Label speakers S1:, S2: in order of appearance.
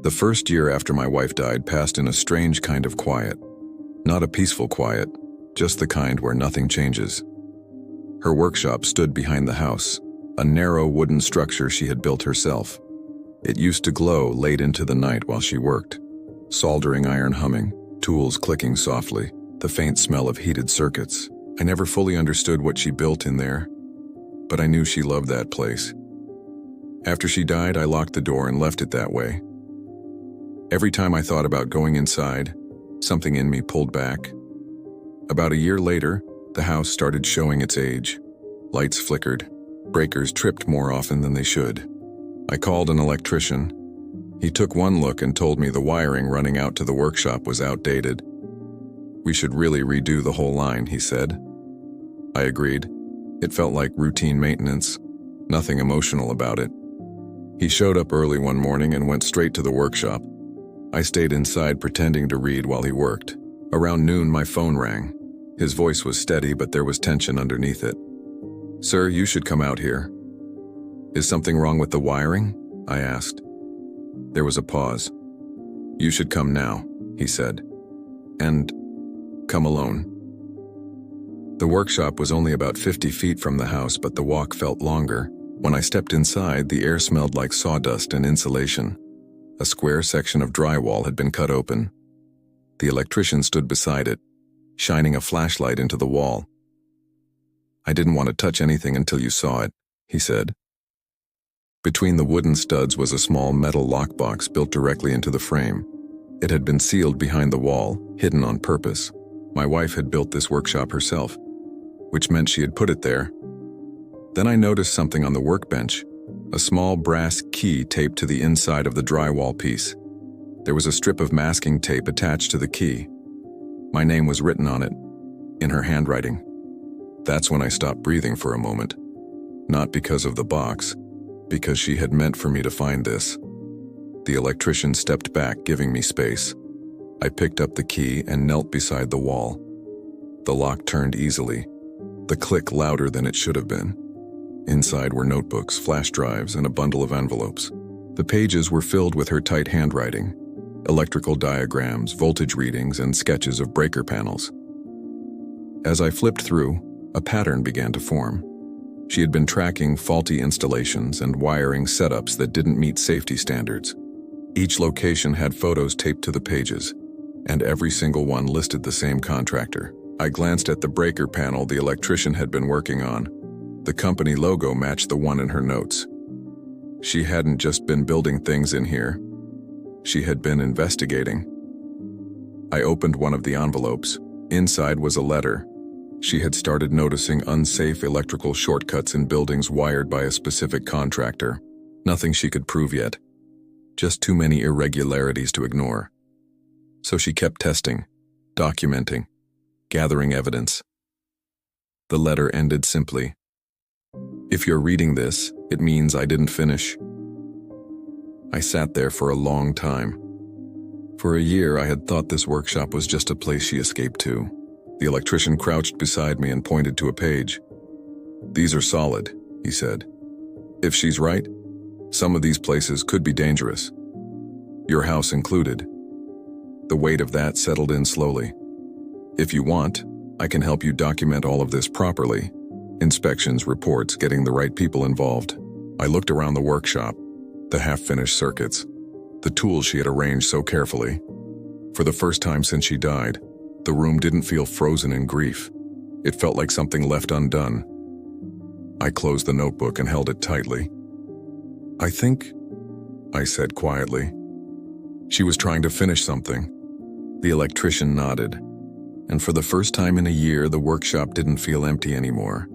S1: The first year after my wife died passed in a strange kind of quiet. Not a peaceful quiet, just the kind where nothing changes. Her workshop stood behind the house, a narrow wooden structure she had built herself. It used to glow late into the night while she worked. Soldering iron humming, tools clicking softly, the faint smell of heated circuits. I never fully understood what she built in there, but I knew she loved that place. After she died, I locked the door and left it that way. Every time I thought about going inside, something in me pulled back. About a year later, the house started showing its age. Lights flickered. Breakers tripped more often than they should. I called an electrician. He took one look and told me the wiring running out to the workshop was outdated. We should really redo the whole line, he said. I agreed. It felt like routine maintenance, nothing emotional about it. He showed up early one morning and went straight to the workshop. I stayed inside pretending to read while he worked. Around noon, my phone rang. His voice was steady, but there was tension underneath it. "Sir, you should come out here." "Is something wrong with the wiring?" I asked. There was a pause. "You should come now," he said. "And come alone." The workshop was only about 50 feet from the house, but the walk felt longer. When I stepped inside, the air smelled like sawdust and insulation. A square section of drywall had been cut open. The electrician stood beside it, shining a flashlight into the wall. "I didn't want to touch anything until you saw it," he said. Between the wooden studs was a small metal lockbox built directly into the frame. It had been sealed behind the wall, hidden on purpose. My wife had built this workshop herself, which meant she had put it there. Then I noticed something on the workbench, a small brass key taped to the inside of the drywall piece. There was a strip of masking tape attached to the key. My name was written on it, in her handwriting. That's when I stopped breathing for a moment. Not because of the box, because she had meant for me to find this. The electrician stepped back, giving me space. I picked up the key and knelt beside the wall. The lock turned easily, the click louder than it should have been. Inside were notebooks, flash drives, and a bundle of envelopes. The pages were filled with her tight handwriting, electrical diagrams, voltage readings, and sketches of breaker panels. As I flipped through, a pattern began to form. She had been tracking faulty installations and wiring setups that didn't meet safety standards. Each location had photos taped to the pages, and every single one listed the same contractor. I glanced at the breaker panel the electrician had been working on. The company logo matched the one in her notes. She hadn't just been building things in here. She had been investigating. I opened one of the envelopes. Inside was a letter. She had started noticing unsafe electrical shortcuts in buildings wired by a specific contractor. Nothing she could prove yet. Just too many irregularities to ignore. So she kept testing, documenting, gathering evidence. The letter ended simply. "If you're reading this, it means I didn't finish." I sat there for a long time. For a year, I had thought this workshop was just a place she escaped to. The electrician crouched beside me and pointed to a page. "These are solid," he said. "If she's right, some of these places could be dangerous. Your house included." The weight of that settled in slowly. "If you want, I can help you document all of this properly. Inspections, reports, getting the right people involved." I looked around the workshop, the half-finished circuits, the tools she had arranged so carefully. For the first time since she died, the room didn't feel frozen in grief. It felt like something left undone. I closed the notebook and held it tightly. "I think," I said quietly, "she was trying to finish something." The electrician nodded, and for the first time in a year, the workshop didn't feel empty anymore.